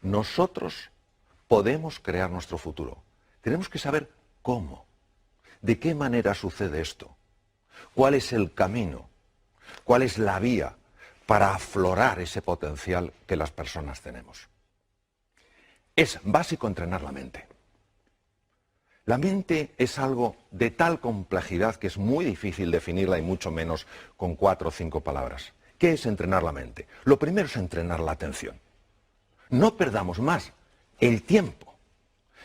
Nosotros podemos crear nuestro futuro. Tenemos que saber cómo, de qué manera sucede esto, cuál es el camino, cuál es la vía para aflorar ese potencial que las personas tenemos. Es básico entrenar la mente. La mente es algo de tal complejidad que es muy difícil definirla y mucho menos con 4 o 5 palabras. ¿Qué es entrenar la mente? Lo primero es entrenar la atención. No perdamos más el tiempo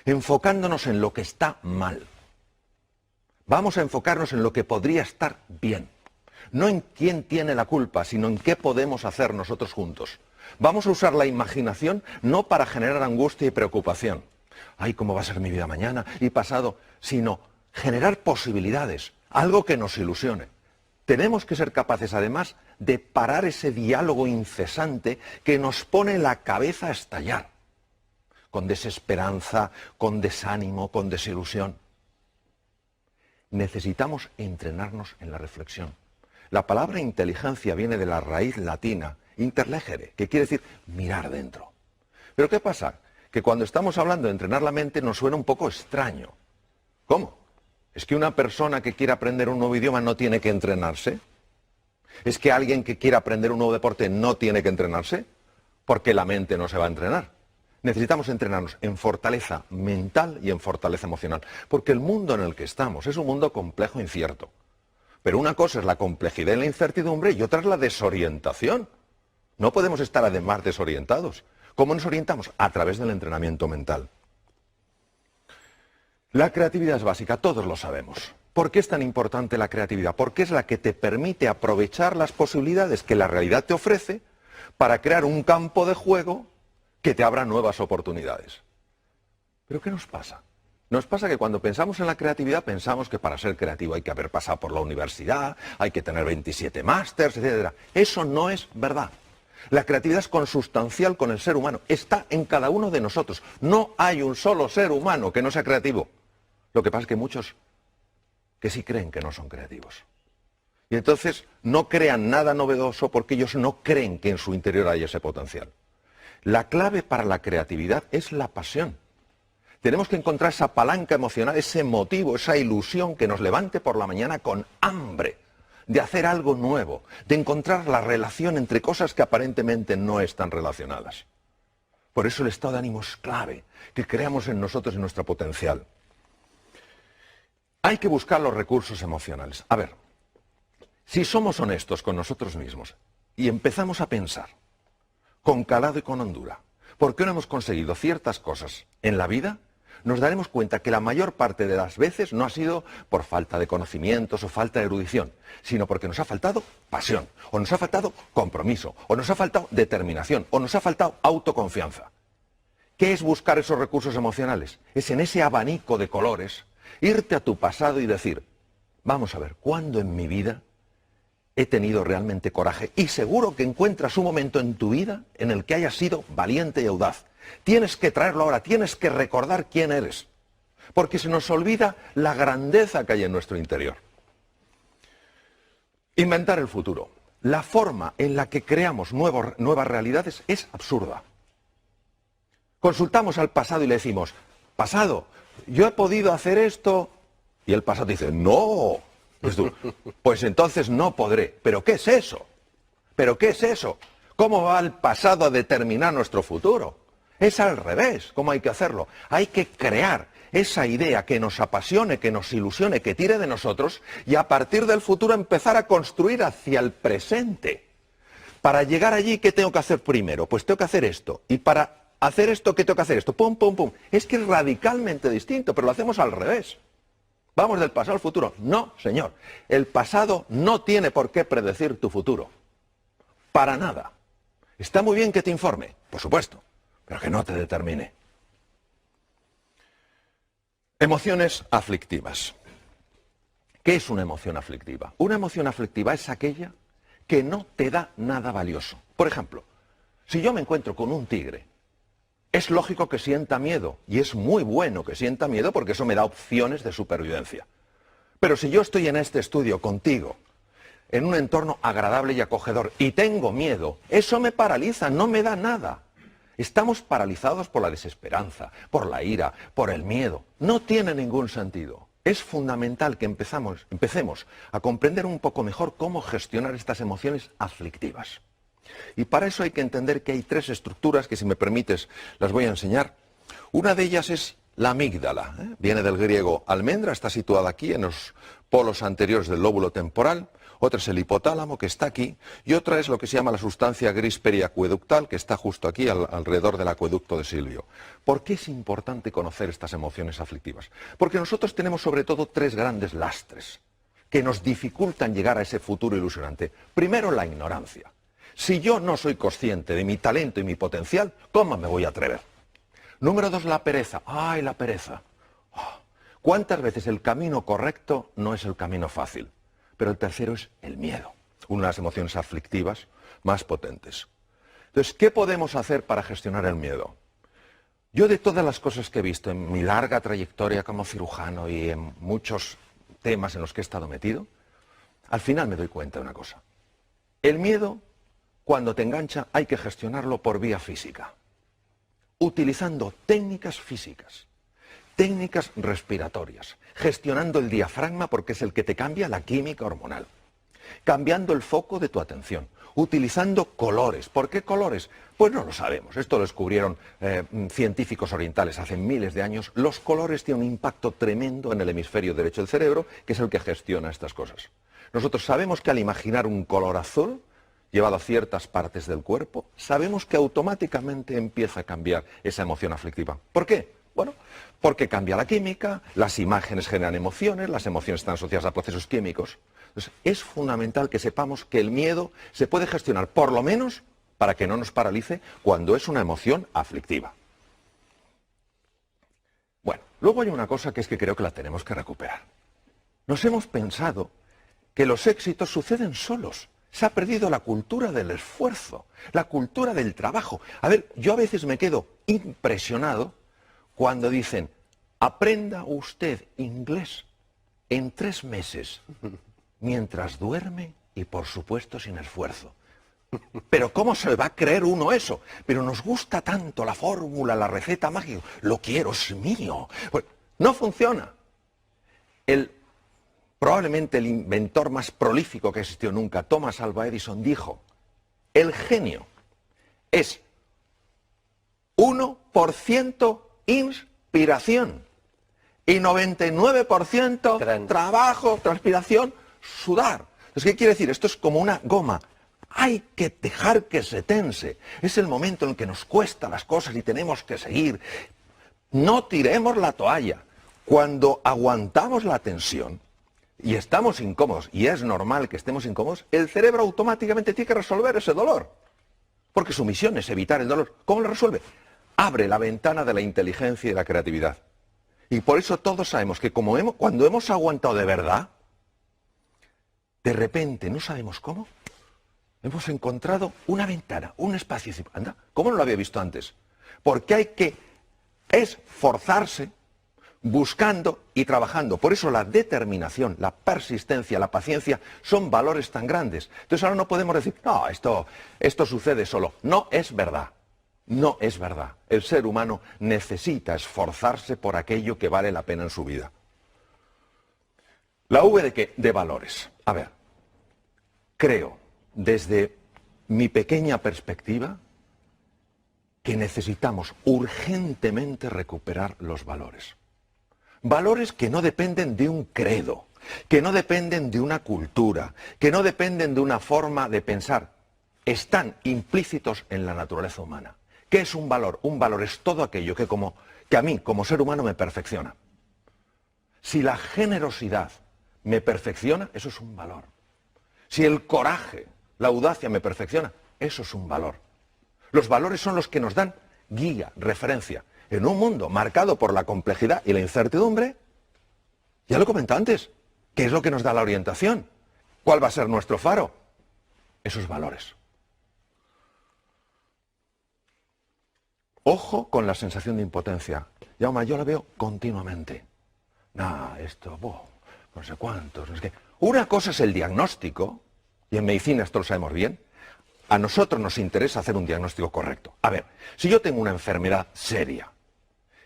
enfocándonos en lo que está mal. Vamos a enfocarnos en lo que podría estar bien. No en quién tiene la culpa, sino en qué podemos hacer nosotros juntos. Vamos a usar la imaginación no para generar angustia y preocupación. Ay, ¿cómo va a ser mi vida mañana y pasado? Sino generar posibilidades, algo que nos ilusione. Tenemos que ser capaces, además, de parar ese diálogo incesante que nos pone la cabeza a estallar, con desesperanza, con desánimo, con desilusión. Necesitamos entrenarnos en la reflexión. La palabra inteligencia viene de la raíz latina, interlegere, que quiere decir mirar dentro. Pero ¿qué pasa? Que cuando estamos hablando de entrenar la mente nos suena un poco extraño. ¿Cómo? ¿Es que una persona que quiera aprender un nuevo idioma no tiene que entrenarse? ¿Es que alguien que quiera aprender un nuevo deporte no tiene que entrenarse? Porque la mente no se va a entrenar. Necesitamos entrenarnos en fortaleza mental y en fortaleza emocional. Porque el mundo en el que estamos es un mundo complejo e incierto. Pero una cosa es la complejidad y la incertidumbre y otra es la desorientación. No podemos estar además desorientados. ¿Cómo nos orientamos? A través del entrenamiento mental. La creatividad es básica, todos lo sabemos. ¿Por qué es tan importante la creatividad? Porque es la que te permite aprovechar las posibilidades que la realidad te ofrece para crear un campo de juego que te abra nuevas oportunidades. ¿Pero qué nos pasa? Nos pasa que cuando pensamos en la creatividad pensamos que para ser creativo hay que haber pasado por la universidad, hay que tener 27 másters, etc. Eso no es verdad. La creatividad es consustancial con el ser humano, está en cada uno de nosotros. No hay un solo ser humano que no sea creativo. Lo que pasa es que muchos que sí creen que no son creativos. Y entonces no crean nada novedoso porque ellos no creen que en su interior hay ese potencial. La clave para la creatividad es la pasión. Tenemos que encontrar esa palanca emocional, ese motivo, esa ilusión que nos levante por la mañana con hambre de hacer algo nuevo, de encontrar la relación entre cosas que aparentemente no están relacionadas. Por eso el estado de ánimo es clave, que creamos en nosotros y en nuestro potencial. Hay que buscar los recursos emocionales. A ver, si somos honestos con nosotros mismos y empezamos a pensar con calado y con hondura, ¿por qué no hemos conseguido ciertas cosas en la vida? Nos daremos cuenta que la mayor parte de las veces no ha sido por falta de conocimientos o falta de erudición, sino porque nos ha faltado pasión, o nos ha faltado compromiso, o nos ha faltado determinación, o nos ha faltado autoconfianza. ¿Qué es buscar esos recursos emocionales? Es en ese abanico de colores irte a tu pasado y decir, vamos a ver, ¿cuándo en mi vida he tenido realmente coraje? Y seguro que encuentras un momento en tu vida en el que hayas sido valiente y audaz. Tienes que traerlo ahora, tienes que recordar quién eres, porque se nos olvida la grandeza que hay en nuestro interior. Inventar el futuro. La forma en la que creamos nuevas realidades es absurda. Consultamos al pasado y le decimos, pasado, yo he podido hacer esto, y el pasado dice, no. Pues entonces no podré. ¿Pero qué es eso? ¿Pero qué es eso? ¿Cómo va el pasado a determinar nuestro futuro? Es al revés, ¿cómo hay que hacerlo? Hay que crear esa idea que nos apasione, que nos ilusione, que tire de nosotros y a partir del futuro empezar a construir hacia el presente. Para llegar allí, ¿qué tengo que hacer primero? Pues tengo que hacer esto. Y para hacer esto, ¿qué tengo que hacer? Esto, pum, pum, pum. Es que es radicalmente distinto, pero lo hacemos al revés. ¿Vamos del pasado al futuro? No, señor. El pasado no tiene por qué predecir tu futuro. Para nada. Está muy bien que te informe, por supuesto, pero que no te determine. Emociones aflictivas. ¿Qué es una emoción aflictiva? Una emoción aflictiva es aquella que no te da nada valioso. Por ejemplo, si yo me encuentro con un tigre, es lógico que sienta miedo, y es muy bueno que sienta miedo porque eso me da opciones de supervivencia. Pero si yo estoy en este estudio contigo, en un entorno agradable y acogedor, y tengo miedo, eso me paraliza, no me da nada. Estamos paralizados por la desesperanza, por la ira, por el miedo. No tiene ningún sentido. Es fundamental que empecemos a comprender un poco mejor cómo gestionar estas emociones aflictivas. Y para eso hay que entender que hay tres estructuras que, si me permites, las voy a enseñar. Una de ellas es la amígdala, viene del griego almendra, está situada aquí en los polos anteriores del lóbulo temporal. Otra es el hipotálamo, que está aquí, y otra es lo que se llama la sustancia gris periacueductal, que está justo aquí, alrededor del acueducto de Silvio. ¿Por qué es importante conocer estas emociones aflictivas? Porque nosotros tenemos sobre todo tres grandes lastres que nos dificultan llegar a ese futuro ilusionante. Primero, la ignorancia. Si yo no soy consciente de mi talento y mi potencial, ¿cómo me voy a atrever? Número dos, la pereza. ¡Ay, la pereza! ¿Cuántas veces el camino correcto no es el camino fácil? Pero el tercero es el miedo, una de las emociones aflictivas más potentes. Entonces, ¿qué podemos hacer para gestionar el miedo? Yo, de todas las cosas que he visto en mi larga trayectoria como cirujano y en muchos temas en los que he estado metido, al final me doy cuenta de una cosa. El miedo, cuando te engancha, hay que gestionarlo por vía física, utilizando técnicas físicas. Técnicas respiratorias, gestionando el diafragma porque es el que te cambia la química hormonal, cambiando el foco de tu atención, utilizando colores. ¿Por qué colores? Pues no lo sabemos. Esto lo descubrieron científicos orientales hace miles de años. Los colores tienen un impacto tremendo en el hemisferio derecho del cerebro, que es el que gestiona estas cosas. Nosotros sabemos que al imaginar un color azul llevado a ciertas partes del cuerpo, sabemos que automáticamente empieza a cambiar esa emoción aflictiva. ¿Por qué? Bueno, porque cambia la química, las imágenes generan emociones, las emociones están asociadas a procesos químicos. Entonces, es fundamental que sepamos que el miedo se puede gestionar, por lo menos, para que no nos paralice cuando es una emoción aflictiva. Bueno, luego hay una cosa que es que creo que la tenemos que recuperar. Nos hemos pensado que los éxitos suceden solos. Se ha perdido la cultura del esfuerzo, la cultura del trabajo. A ver, yo a veces me quedo impresionado cuando dicen, aprenda usted inglés en 3 meses, mientras duerme y por supuesto sin esfuerzo. Pero ¿cómo se va a creer uno eso? Pero nos gusta tanto la fórmula, la receta mágica, lo quiero, es mío. Pues no funciona. Probablemente el inventor más prolífico que existió nunca, Thomas Alva Edison, dijo, el genio es 1% inspiración y 99% trabajo, transpiración, sudar. Entonces, ¿qué quiere decir? Esto es como una goma. Hay que dejar que se tense. Es el momento en que nos cuesta las cosas y tenemos que seguir. No tiremos la toalla. Cuando aguantamos la tensión y estamos incómodos, y es normal que estemos incómodos, el cerebro automáticamente tiene que resolver ese dolor. Porque su misión es evitar el dolor. ¿Cómo lo resuelve? Abre la ventana de la inteligencia y la creatividad. Y por eso todos sabemos que cuando hemos aguantado de verdad, de repente, no sabemos cómo, hemos encontrado una ventana, un espacio. Anda, ¿cómo no lo había visto antes? Porque hay que esforzarse buscando y trabajando. Por eso la determinación, la persistencia, la paciencia son valores tan grandes. Entonces ahora no podemos decir, no, esto sucede solo. No es verdad. No es verdad. El ser humano necesita esforzarse por aquello que vale la pena en su vida. ¿La V de qué? De valores. A ver, creo, desde mi pequeña perspectiva, que necesitamos urgentemente recuperar los valores. Valores que no dependen de un credo, que no dependen de una cultura, que no dependen de una forma de pensar. Están implícitos en la naturaleza humana. ¿Qué es un valor? Un valor es todo aquello que a mí, como ser humano, me perfecciona. Si la generosidad me perfecciona, eso es un valor. Si el coraje, la audacia me perfecciona, eso es un valor. Los valores son los que nos dan guía, referencia. En un mundo marcado por la complejidad y la incertidumbre, ya lo he comentado antes, ¿qué es lo que nos da la orientación? ¿Cuál va a ser nuestro faro? Esos valores. Ojo con la sensación de impotencia. Jaume, yo la veo continuamente. No sé cuántos, no sé qué. Una cosa es el diagnóstico, y en medicina esto lo sabemos bien. A nosotros nos interesa hacer un diagnóstico correcto. A ver, si yo tengo una enfermedad seria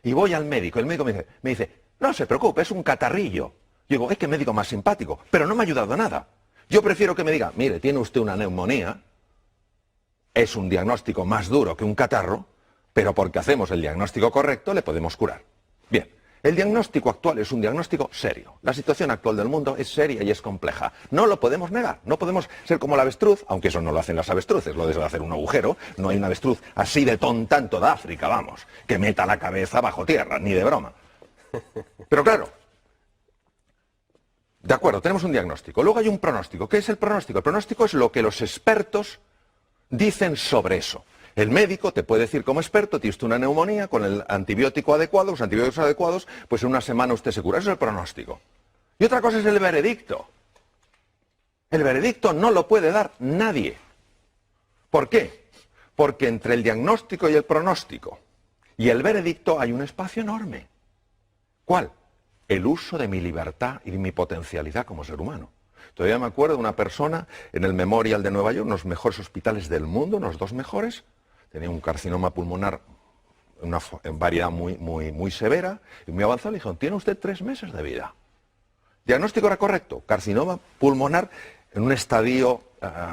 y voy al médico, el médico me dice, no se preocupe, es un catarrillo. Yo digo, es que médico más simpático, pero no me ha ayudado a nada. Yo prefiero que me diga, mire, tiene usted una neumonía, es un diagnóstico más duro que un catarro, pero porque hacemos el diagnóstico correcto le podemos curar. Bien, el diagnóstico actual es un diagnóstico serio. La situación actual del mundo es seria y es compleja. No lo podemos negar, no podemos ser como la avestruz, aunque eso no lo hacen las avestruces, lo de hacer un agujero. No hay una avestruz así de tonta en toda África, vamos, que meta la cabeza bajo tierra, ni de broma. Pero claro, de acuerdo, tenemos un diagnóstico. Luego hay un pronóstico. ¿Qué es el pronóstico? El pronóstico es lo que los expertos dicen sobre eso. El médico te puede decir como experto, tienes una neumonía, con el antibiótico adecuado, los antibióticos adecuados, pues en una semana usted se cura. Eso es el pronóstico. Y otra cosa es el veredicto. El veredicto no lo puede dar nadie. ¿Por qué? Porque entre el diagnóstico y el pronóstico y el veredicto hay un espacio enorme. ¿Cuál? El uso de mi libertad y de mi potencialidad como ser humano. Todavía me acuerdo de una persona en el Memorial de Nueva York, uno de los mejores hospitales del mundo, unos 2 mejores, tenía un carcinoma pulmonar en variedad muy severa y muy avanzada. Le dijeron, tiene usted 3 meses de vida. Diagnóstico era correcto, carcinoma pulmonar en un estadio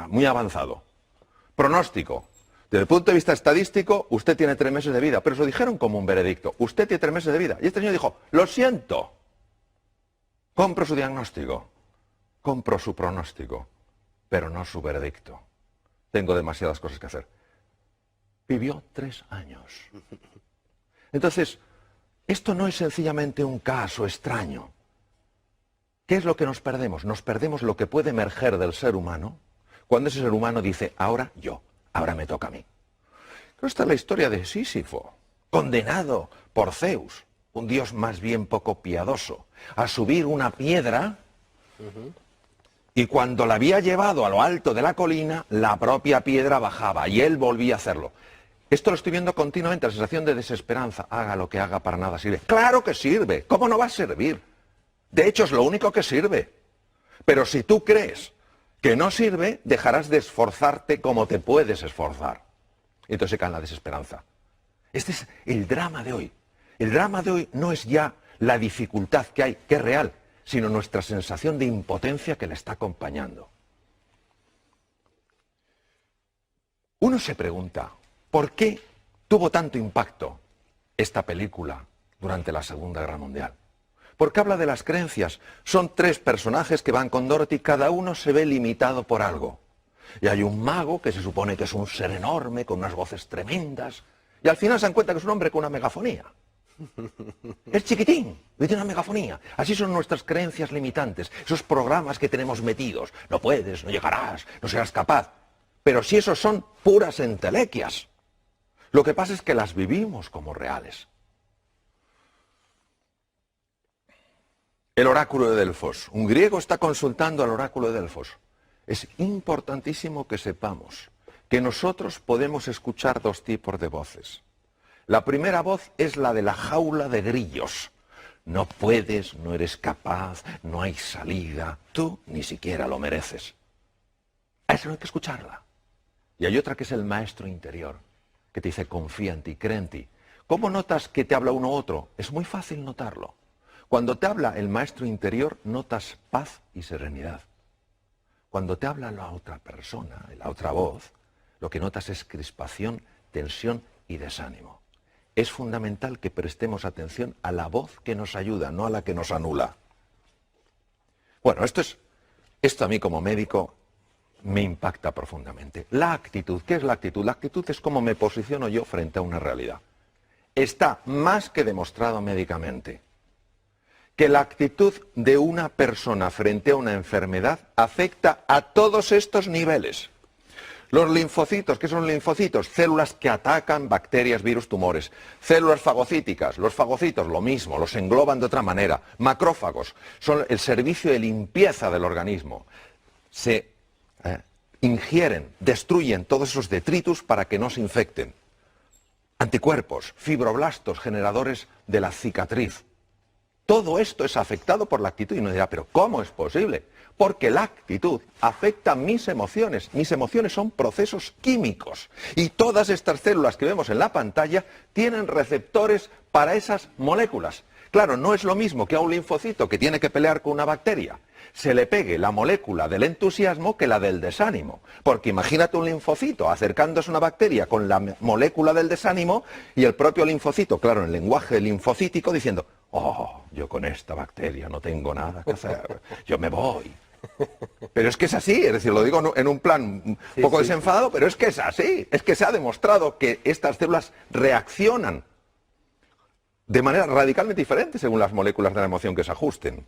muy avanzado. Pronóstico, desde el punto de vista estadístico, usted tiene 3 meses de vida, pero se lo dijeron como un veredicto, usted tiene 3 meses de vida. Y este señor dijo, lo siento, compro su diagnóstico, compro su pronóstico, pero no su veredicto. Tengo demasiadas cosas que hacer. Vivió 3 años. Entonces, esto no es sencillamente un caso extraño. ¿Qué es lo que nos perdemos? Nos perdemos lo que puede emerger del ser humano cuando ese ser humano dice, ahora yo, ahora me toca a mí. Esta es la historia de Sísifo, condenado por Zeus, un dios más bien poco piadoso, a subir una piedra. Y cuando la había llevado a lo alto de la colina, la propia piedra bajaba y él volvía a hacerlo. Esto lo estoy viendo continuamente, la sensación de desesperanza. Haga lo que haga, para nada sirve. ¡Claro que sirve! ¿Cómo no va a servir? De hecho, es lo único que sirve. Pero si tú crees que no sirve, dejarás de esforzarte como te puedes esforzar. Y entonces se cae en la desesperanza. Este es el drama de hoy. El drama de hoy no es ya la dificultad que hay, que es real, sino nuestra sensación de impotencia que le está acompañando. Uno se pregunta, ¿por qué tuvo tanto impacto esta película durante la Segunda Guerra Mundial? Porque habla de las creencias. Son 3 personajes que van con Dorothy, cada uno se ve limitado por algo. Y hay un mago que se supone que es un ser enorme, con unas voces tremendas, y al final se dan cuenta que es un hombre con una megafonía. Es chiquitín, y tiene una megafonía. Así son nuestras creencias limitantes, esos programas que tenemos metidos. No puedes, no llegarás, no serás capaz. Pero si esos son puras entelequias. Lo que pasa es que las vivimos como reales. El oráculo de Delfos. Un griego está consultando al oráculo de Delfos. Es importantísimo que sepamos que nosotros podemos escuchar 2 tipos de voces. La primera voz es la de la jaula de grillos. No puedes, no eres capaz, no hay salida, tú ni siquiera lo mereces. A eso no hay que escucharla. Y hay otra que es el maestro interior, que te dice confía en ti, cree en ti. ¿Cómo notas que te habla uno u otro? Es muy fácil notarlo. Cuando te habla el maestro interior, notas paz y serenidad. Cuando te habla la otra persona, la otra voz, lo que notas es crispación, tensión y desánimo. Es fundamental que prestemos atención a la voz que nos ayuda, no a la que nos anula. Bueno, esto a mí como médico me impacta profundamente. La actitud, ¿qué es la actitud? La actitud es cómo me posiciono yo frente a una realidad. Está más que demostrado médicamente que la actitud de una persona frente a una enfermedad afecta a todos estos niveles. Los linfocitos, ¿qué son linfocitos? Células que atacan bacterias, virus, tumores. Células fagocíticas, los fagocitos, lo mismo, los engloban de otra manera. Macrófagos, son el servicio de limpieza del organismo. Se ingieren, destruyen todos esos detritus para que no se infecten. Anticuerpos, fibroblastos, generadores de la cicatriz. Todo esto es afectado por la actitud. Y uno dirá, pero ¿cómo es posible? Porque la actitud afecta mis emociones. Mis emociones son procesos químicos. Y todas estas células que vemos en la pantalla tienen receptores para esas moléculas. Claro, no es lo mismo que a un linfocito que tiene que pelear con una bacteria se le pegue la molécula del entusiasmo que la del desánimo. Porque imagínate un linfocito acercándose a una bacteria con la molécula del desánimo y el propio linfocito, claro, en el lenguaje linfocítico, diciendo, oh, yo con esta bacteria no tengo nada que hacer, yo me voy. Pero es que es así, es decir, lo digo en un plan un poco desenfadado, pero es que es así. Es que se ha demostrado que estas células reaccionan de manera radicalmente diferente según las moléculas de la emoción que se ajusten.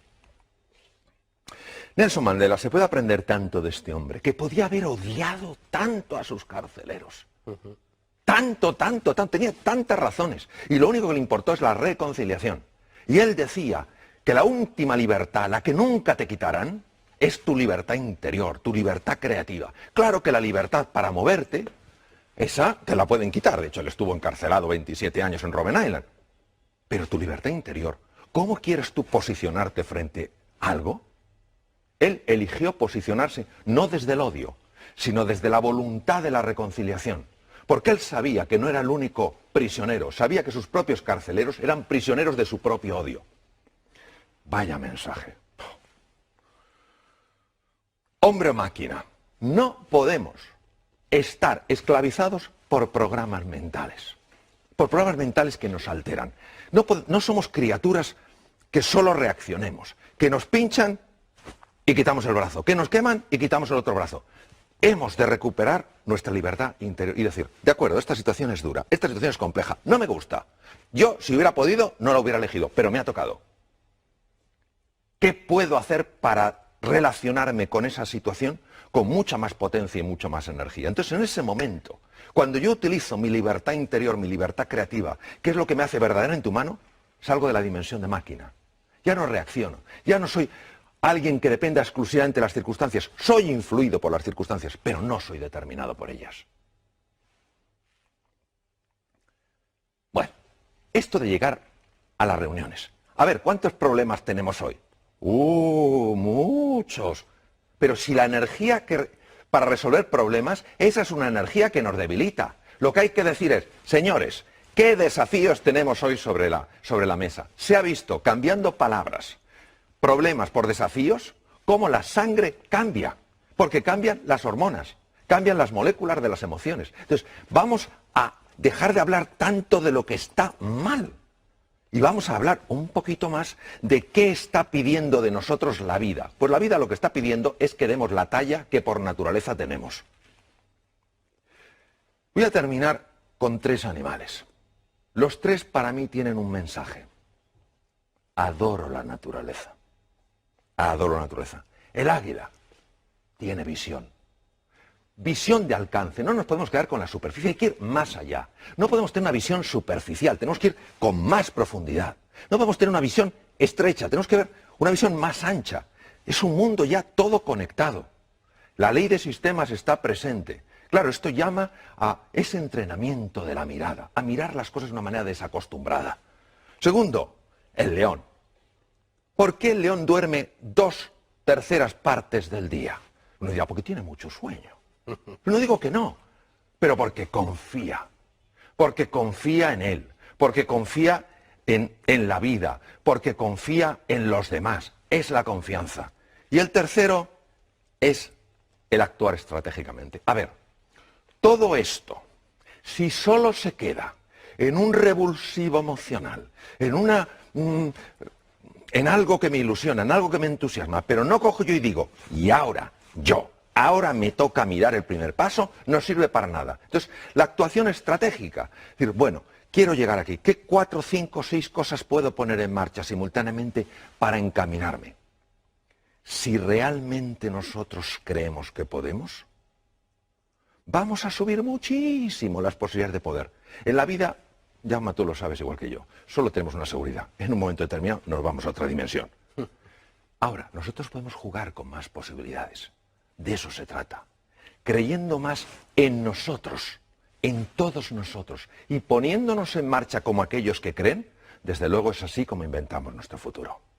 Nelson Mandela, se puede aprender tanto de este hombre, que podía haber odiado tanto a sus carceleros. Tanto, tenía tantas razones. Y lo único que le importó es la reconciliación. Y él decía que la última libertad, la que nunca te quitarán, es tu libertad interior, tu libertad creativa. Claro que la libertad para moverte, esa te la pueden quitar. De hecho, él estuvo encarcelado 27 años en Robben Island. Pero tu libertad interior, ¿cómo quieres tú posicionarte frente a algo? Él eligió posicionarse no desde el odio, sino desde la voluntad de la reconciliación. Porque él sabía que no era el único prisionero, sabía que sus propios carceleros eran prisioneros de su propio odio. Vaya mensaje. Hombre o máquina, no podemos estar esclavizados por programas mentales. Por programas mentales que nos alteran. No somos criaturas que solo reaccionemos, que nos pinchan y quitamos el brazo, que nos queman y quitamos el otro brazo. Hemos de recuperar nuestra libertad interior y decir, de acuerdo, esta situación es dura, esta situación es compleja, no me gusta. Yo, si hubiera podido, no la hubiera elegido, pero me ha tocado. ¿Qué puedo hacer para relacionarme con esa situación con mucha más potencia y mucha más energía? Entonces, en ese momento, cuando yo utilizo mi libertad interior, mi libertad creativa, ¿qué es lo que me hace verdaderamente humano? Salgo de la dimensión de máquina. Ya no reacciono, ya no soy alguien que dependa exclusivamente de las circunstancias. Soy influido por las circunstancias, pero no soy determinado por ellas. Bueno, esto de llegar a las reuniones. A ver, ¿cuántos problemas tenemos hoy? Muchos. Pero si la energía para resolver problemas, esa es una energía que nos debilita. Lo que hay que decir es, señores, ¿qué desafíos tenemos hoy sobre la mesa? Se ha visto, cambiando palabras, problemas por desafíos, cómo la sangre cambia, porque cambian las hormonas, cambian las moléculas de las emociones. Entonces, vamos a dejar de hablar tanto de lo que está mal y vamos a hablar un poquito más de qué está pidiendo de nosotros la vida. Pues la vida lo que está pidiendo es que demos la talla que por naturaleza tenemos. Voy a terminar con 3 animales. Los 3 para mí tienen un mensaje. Adoro la naturaleza. Adoro la naturaleza. El águila tiene visión. Visión de alcance. No nos podemos quedar con la superficie, hay que ir más allá. No podemos tener una visión superficial, tenemos que ir con más profundidad. No podemos tener una visión estrecha, tenemos que ver una visión más ancha. Es un mundo ya todo conectado. La ley de sistemas está presente. Claro, esto llama a ese entrenamiento de la mirada, a mirar las cosas de una manera desacostumbrada. Segundo, el león. ¿Por qué el león duerme 2/3 partes del día? Uno dirá, porque tiene mucho sueño. No digo que no, pero porque confía en él, porque confía en la vida, porque confía en los demás. Es la confianza. Y el tercero es el actuar estratégicamente. A ver, todo esto, si solo se queda en un revulsivo emocional, en algo que me ilusiona, en algo que me entusiasma, pero no cojo yo y digo, y ahora me toca mirar el primer paso, no sirve para nada. Entonces, la actuación estratégica, es decir, bueno, quiero llegar aquí, ¿qué 4, 5, 6 cosas puedo poner en marcha simultáneamente para encaminarme? Si realmente nosotros creemos que podemos, vamos a subir muchísimo las posibilidades de poder. En la vida, Jaume, tú lo sabes igual que yo, solo tenemos una seguridad. En un momento determinado nos vamos a otra dimensión. Ahora, nosotros podemos jugar con más posibilidades. De eso se trata. Creyendo más en nosotros, en todos nosotros, y poniéndonos en marcha como aquellos que creen, Desde luego es así como inventamos nuestro futuro.